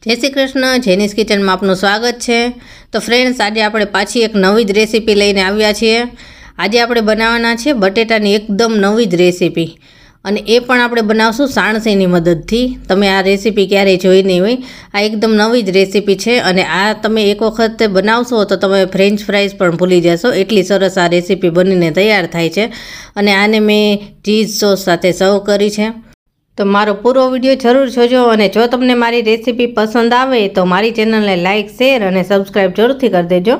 जय Shri Krishna. Jenny's kitchen में आपનું સ્વાગત છે। તો ફ્રેન્ડ્સ, આજે આપણે પાછી એક નવી જ રેસીપી લઈને આવ્યા છીએ। આજે આપણે બનાવવાના છે બટેટાની એકદમ નવી જ રેસીપી, અને એ પણ આપણે બનાવશું સાણસીની મદદથી। તમે આ રેસીપી ક્યારેય જોઈ નહીં હોય। આ એકદમ નવી જ રેસીપી છે, અને આ તમે એક વખત બનાવશો તો તમે ફ્રેન્ચ ફ્રાઈઝ પણ ભૂલી જશો, એટલી સરસ આ રેસીપી બનીને તૈયાર થાય છે। અને આને મેં ચીઝ સોસ સાથે સર્વ કરી છે। તો મારો પૂરો વિડીયો જરૂર જોજો, અને જો તમને મારી રેસીપી પસંદ આવે તો મારી ચેનલને લાઇક, શેર અને સબસ્ક્રાઈબ જરૂરથી કરી દેજો,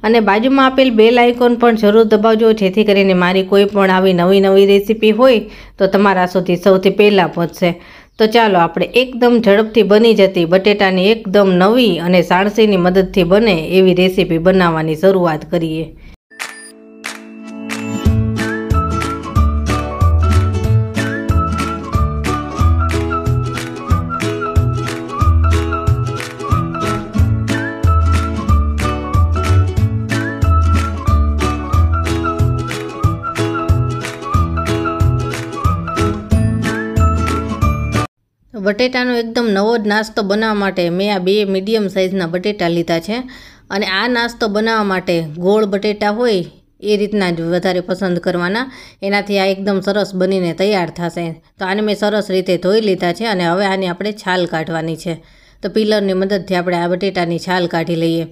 અને બાજુમાં આપેલ બેલ આઇકોન પણ જરૂર દબાવજો, જેથી કરીને મારી કોઈ પણ આવી નવી રેસીપી હોય તો તમારા સુધી સૌથી પહેલાં પહોંચશે। તો ચાલો આપણે એકદમ ઝડપથી બની જતી બટેટાની એકદમ નવી અને સાણસીની મદદથી બને એવી રેસીપી બનાવવાની શરૂઆત કરીએ। બટેટાનો એકદમ નવો જ નાસ્તો બનાવવા માટે મેં આ 2 મીડિયમ સાઇઝના બટેટા લીધા છે, અને આ નાસ્તો બનાવવા માટે ગોળ બટેટા હોય એ રીતના જ વધારે પસંદ કરવાના, એનાથી આ એકદમ સરસ બનીને તૈયાર થશે। તો આને મેં સરસ રીતે ધોઈ લીધા છે, અને હવે આની આપણે છાલ કાઢવાની છે। તો પિલરની મદદથી આપણે આ બટેટાની છાલ કાઢી લઈએ।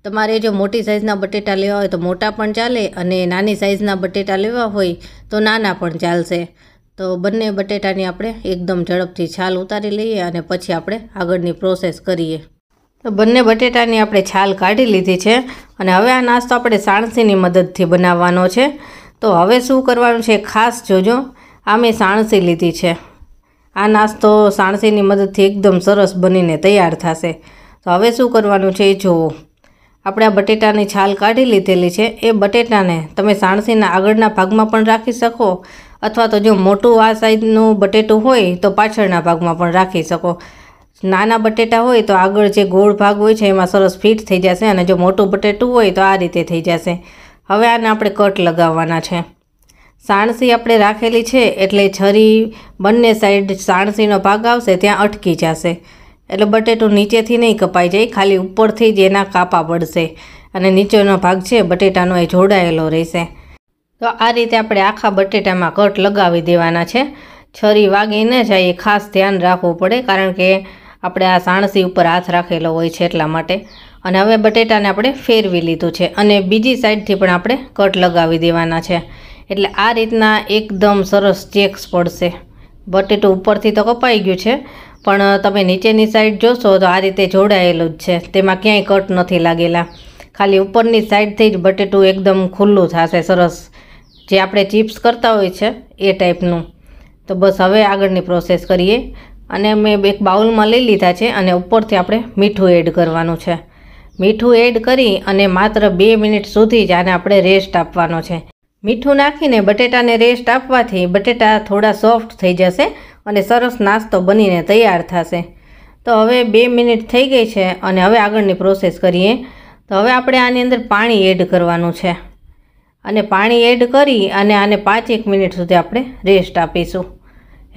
તમારે જો મોટી સાઇઝના બટેટા લેવા હોય તો મોટા પણ ચાલે, અને નાની સાઇઝના બટેટા લેવા હોય તો નાના પણ ચાલશે। તો બંને બટેટાની આપણે એકદમ ઝડપથી છાલ ઉતારી લઈએ, અને પછી આપણે આગળની પ્રોસેસ કરીએ। તો બંને બટેટાની આપણે છાલ કાઢી લીધી છે, અને હવે આ નાસ્તો આપણે સાણસીની મદદથી બનાવવાનો છે। તો હવે શું કરવાનું છે ખાસ જોજો। આ મેં સાણસી લીધી છે। આ નાસ્તો સાણસીની મદદથી એકદમ સરસ બનીને તૈયાર થશે। તો હવે શું કરવાનું છે એ જુઓ। આપણે આ બટેટાની છાલ કાઢી લીધેલી છે, એ બટેટાને તમે સાણસીના આગળના ભાગમાં પણ રાખી શકો, અથવા તો જો મોટું આ સાઈઝનું બટેટું હોય તો પાછળના ભાગમાં પણ રાખી શકો। નાના બટેટા હોય તો આગળ જે ગોળ ભાગ હોય છે એમાં સરસ ફિટ થઈ જશે, અને જો મોટું બટેટું હોય તો આ રીતે થઈ જશે। હવે આને આપણે કટ લગાવવાના છે। સાણસી આપણે રાખેલી છે એટલે છરી બંને સાઈડ સાણસીનો ભાગ આવશે ત્યાં અટકી જશે, એટલે બટેટું નીચેથી નહીં કપાઈ જાય, ખાલી ઉપરથી જ એના કાપા પડશે, અને નીચેનો ભાગ છે બટેટાનો એ જોડાયેલો રહેશે। તો આ રીતે આપણે આખા બટેટામાં કટ લગાવી દેવાના છે। છરી વાગી ન જાય એ ખાસ ધ્યાન રાખવું પડે, કારણ કે આપણે આ સાણસી ઉપર હાથ રાખેલો હોય છે એટલા માટે। અને હવે બટેટાને આપણે ફેરવી લીધું છે, અને બીજી સાઈડથી પણ આપણે કટ લગાવી દેવાના છે, એટલે આ રીતના એકદમ સરસ ચેક્સ પડશે। બટેટું ઉપરથી તો કપાઈ ગયું છે, પણ તમે નીચેની સાઈડ જોશો તો આ રીતે જોડાયેલું જ છે, તેમાં ક્યાંય કટ નથી લાગેલા, ખાલી ઉપરની સાઈડથી જ બટેટું એકદમ ખુલ્લું થશે સરસ, જે આપણે ચિપ્સ કરતા હોય છે એ ટાઈપનું। તો બસ હવે આગળની પ્રોસેસ કરીએ। અને મેં એક બાઉલમાં લઈ લીધા છે, અને ઉપરથી આપણે મીઠું એડ કરવાનું છે। મીઠું એડ કરી અને માત્ર 2 મિનિટ સુધી જ આને આપણે રેસ્ટ આપવાનો છે। મીઠું નાખીને બટેટાને રેસ્ટ આપવાથી બટેટા થોડા સોફ્ટ થઈ જશે, અને સરસ નાસ્તો બનીને તૈયાર થશે। તો હવે 2 મિનિટ થઈ ગઈ છે, અને હવે આગળની પ્રોસેસ કરીએ। તો હવે આપણે આની અંદર પાણી એડ કરવાનું છે, અને પાણી એડ કરી અને આને 5-1 મિનિટ સુધી આપણે રેસ્ટ આપીશું,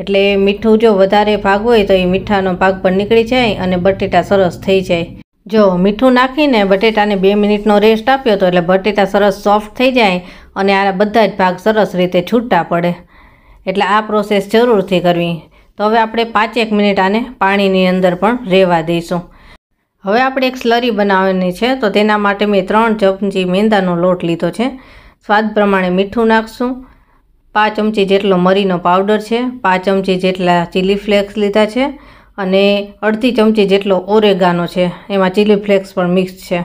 એટલે મીઠું જો વધારે ભાગ હોય તો એ મીઠાનો ભાગ પણ નીકળી જાય અને બટેટા સરસ થઈ જાય। જો મીઠું નાખીને બટેટાને 2 મિનિટનો રેસ્ટ આપ્યો તો એટલે બટેટા સરસ સોફ્ટ થઈ જાય, અને આ બધા જ ભાગ સરસ રીતે છૂટા પડે, એટલે આ પ્રોસેસ જરૂરથી કરવી। તો હવે આપણે 5-1 મિનિટ આને પાણીની અંદર પણ રહેવા દઈશું। હવે આપણે એક સ્લરી બનાવવાની છે, તો તેના માટે મેં 3 ચમચી મેંદાનો લોટ લીધો છે। સ્વાદ પ્રમાણે મીઠું નાખશું, 5 ચમચી જેટલો મરીનો પાવડર છે, 5 ચમચી જેટલા ચીલી ફ્લેક્સ લીધા છે, અને અડધી ચમચી જેટલો ઓરેગાનો છે, એમાં ચીલી ફ્લેક્સ પણ મિક્સ છે।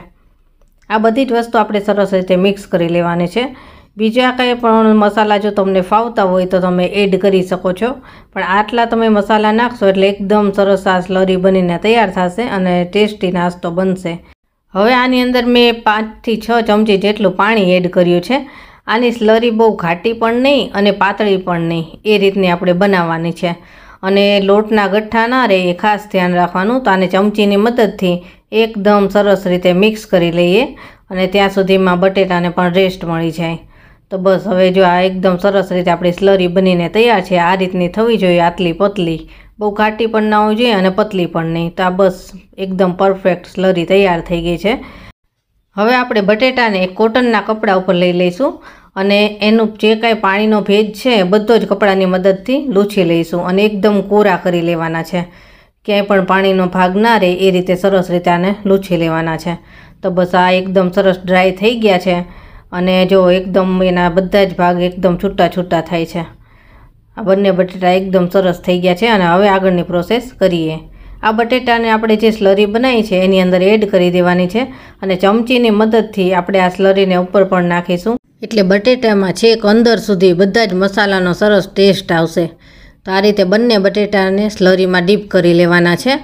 આ બધી જ વસ્તુ આપણે સરસ રીતે મિક્સ કરી લેવાની છે। બીજા કંઈ પણ મસાલા જો તમને ફાવતા હોય તો તમે એડ કરી શકો છો, પણ આટલા તમે મસાલા નાખશો એટલે એકદમ સરસ આ સ્લરી બનીને તૈયાર થશે, અને ટેસ્ટી નાસ્તો બનશે। હવે આની અંદર મેં 5 થી 6 ચમચી જેટલું પાણી એડ કર્યું છે। આની સ્લરી બહુ ઘાટી પણ નહીં અને પાતળી પણ નહીં, એ રીતની આપણે બનાવવાની છે, અને લોટના ગઠ્ઠા ના રહે એ ખાસ ધ્યાન રાખવાનું। તો આને ચમચીની મદદથી એકદમ સરસ રીતે મિક્સ કરી લઈએ, અને ત્યાં સુધીમાં બટેટાને પણ રેસ્ટ મળી જાય। તો બસ હવે જો આ એકદમ સરસ રીતે આપણી સ્લરી બનીને તૈયાર છે। આ રીતની થવી જોઈએ, આટલી પતલી, બહુ ઘાટી પણ ના હોવી જોઈએ અને પતલી પણ નહીં. તો આ બસ એકદમ પરફેક્ટ સ્લરી તૈયાર થઈ ગઈ છે. હવે આપણે બટેટાને એક કોટનના કપડા ઉપર લઈ લઈશું અને એનું જે કાંઈ પાણીનો ભેજ છે બધો જ કપડાની મદદથી લૂછી લઈશું અને એકદમ કોરા કરી લેવાના છે. ક્યાંય પણ પાણીનો ભાગ ના રહે એ રીતે સરસ રીતે આને લૂછી લેવાના છે. તો બસ આ એકદમ સરસ ડ્રાય થઈ ગયા છે અને જો એકદમ એના બધા જ ભાગ એકદમ છૂટા છૂટા થાય છે. આ બંને બટેટા એકદમ સરસ થઈ ગયા છે અને હવે આગળની પ્રોસેસ કરીએ. આ બટેટાને આપણે જે સ્લરી બનાવી છે એની અંદર એડ કરી દેવાની છે અને ચમચીની મદદથી આપણે આ સ્લરીને ઉપર પણ નાખીશું. એટલે બટેટામાં છેક અંદર સુધી બધા જ મસાલાનો સરસ ટેસ્ટ આવશે. તો આ રીતે બંને બટેટાને સ્લરીમાં ડીપ કરી લેવાના છે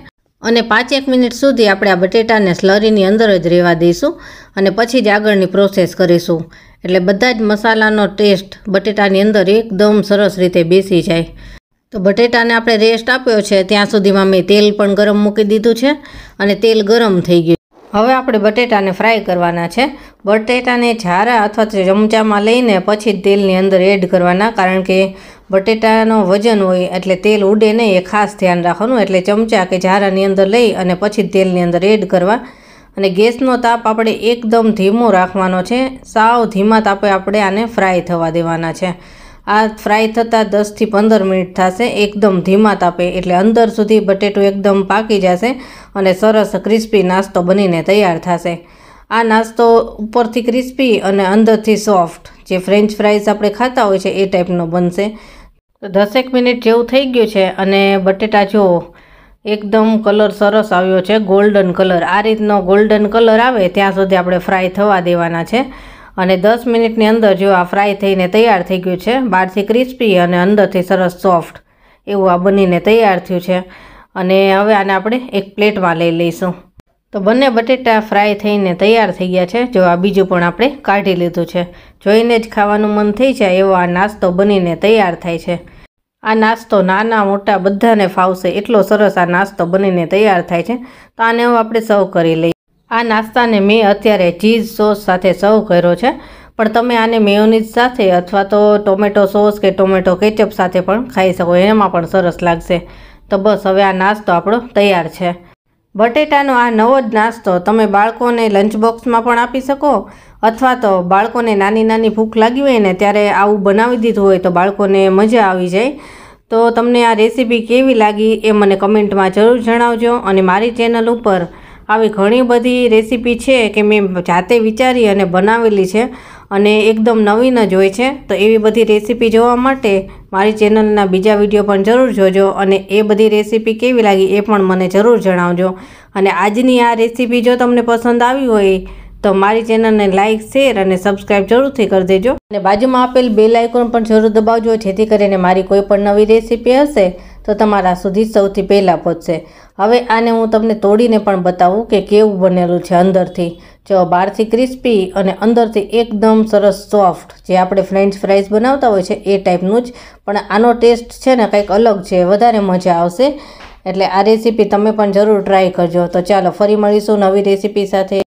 અને 5-1 મિનિટ સુધી આપણે આ બટેટાને સ્લરીની અંદર જ રહેવા દઈશું અને પછી જ આગળની પ્રોસેસ કરીશું. એટલે બધા જ મસાલાનો ટેસ્ટ બટેટાની અંદર એકદમ સરસ રીતે બેસી જાય. તો બટેટાને આપણે રેસ્ટ આપ્યો છે ત્યાં સુધીમાં મેં તેલ પણ ગરમ મૂકી દીધું છે અને તેલ ગરમ થઈ ગયું. હવે આપણે બટેટાને ફ્રાય કરવાના છે. બટેટાને ઝારા અથવા તો ચમચામાં લઈને પછી જ તેલની અંદર એડ કરવાના, કારણ કે બટેટાનો વજન હોય એટલે તેલ ઉડે નહીં, એ ખાસ ધ્યાન રાખવાનું. એટલે ચમચા કે ઝારાની અંદર લઈ અને પછી તેલની અંદર એડ કરવા. અને ગેસનો તાપ આપણે એકદમ ધીમો રાખવાનો છે. સાવ ધીમા તાપે આપણે આને ફ્રાય થવા દેવાના છે. આ ફ્રાય થતાં 10 થી 15 મિનિટ થશે એકદમ ધીમા તાપે. એટલે અંદર સુધી બટેટું એકદમ પાકી જશે અને સરસ ક્રિસ્પી નાસ્તો બનીને તૈયાર થશે. આ નાસ્તો ઉપરથી ક્રિસ્પી અને અંદરથી સોફ્ટ, જે ફ્રેન્ચ ફ્રાઈઝ આપણે ખાતા હોય છે એ ટાઈપનો બનશે. તો 10 મિનિટ જેવું થઈ ગયું છે અને બટેટા જો એકદમ કલર સરસ આવ્યો છે, ગોલ્ડન કલર. આ રીતનો ગોલ્ડન કલર આવે ત્યાં સુધી આપણે ફ્રાય થવા દેવાના છે અને 10 મિનિટની અંદર જો આ ફ્રાય થઈને તૈયાર થઈ ગયું છે, બહારથી ક્રિસ્પી અને અંદરથી સરસ સોફ્ટ એવું આ બનીને તૈયાર થયું છે. અને હવે આને આપણે એક પ્લેટમાં લઈ લઈશું. તો બંને બટેટા ફ્રાય થઈને તૈયાર થઈ ગયા છે. જો આ બીજું પણ આપણે કાઢી લીધું છે. જોઈને જ ખાવાનું મન થઈ જાય એવો આ નાસ્તો બનીને તૈયાર થાય છે. આ નાસ્તો નાના મોટા બધાને ફાવશે એટલો સરસ આ નાસ્તો બનીને તૈયાર થાય છે. તો આને હવે આપણે સર્વ કરી લઈએ. આ નાસ્તાને મેં અત્યારે ચીઝ સોસ સાથે સર્વ કર્યો છે, પણ તમે આને મેયોનીઝ સાથે અથવા તો ટોમેટો સોસ કે ટોમેટો કેચઅપ સાથે પણ ખાઈ શકો, એમાં પણ સરસ લાગશે. તો બસ હવે આ નાસ્તો આપણો તૈયાર છે. બટેટાનો આ નવો જ નાસ્તો તમે બાળકોને લંચ બોક્સમાં પણ આપી શકો અથવા તો બાળકોને નાની નાની ભૂખ લાગી હોય ને ત્યારે આવું બનાવી દીધું હોય તો બાળકોને મજા આવી જાય. તો તમને આ રેસીપી કેવી લાગી એ મને કમેન્ટમાં જરૂર જણાવજો. અને મારી ચેનલ ઉપર આવી ઘણી બધી રેસીપી છે કે મેં જાતે વિચારી અને બનાવેલી છે અને એકદમ નવીન જ હોય છે. તો એવી બધી રેસીપી જોવા માટે મારી ચેનલના બીજા વિડીયો પણ જરૂર જોજો અને એ બધી રેસીપી કેવી લાગી એ પણ મને જરૂર જણાવજો. અને આજની આ રેસીપી જો તમને પસંદ આવી હોય તો મારી ચેનલને લાઇક, શેર અને સબસ્ક્રાઈબ જરૂરથી કરી દેજો. અને બાજુમાં આપેલ બેલ આઇકોન પણ જરૂર દબાવજો, જેથી કરીને મારી કોઈ પણ નવી રેસીપી હશે તો તમારા સુધી સૌથી પહેલાં પહોંચશે. હવે આને હું તમને તોડીને પણ બતાવું કે કેવું બનેલું છે અંદરથી. જો બહારથી ક્રિસ્પી અને અંદરથી એકદમ સરસ સોફ્ટ, જે આપણે ફ્રેન્ચ ફ્રાઈઝ બનાવતા હોય છે એ ટાઈપનું જ, પણ આનો ટેસ્ટ છે ને કંઈક અલગ છે, વધારે મજા આવશે. એટલે આ રેસીપી તમે પણ જરૂર ટ્રાય કરજો. તો ચાલો ફરી મળીશું નવી રેસીપી સાથે.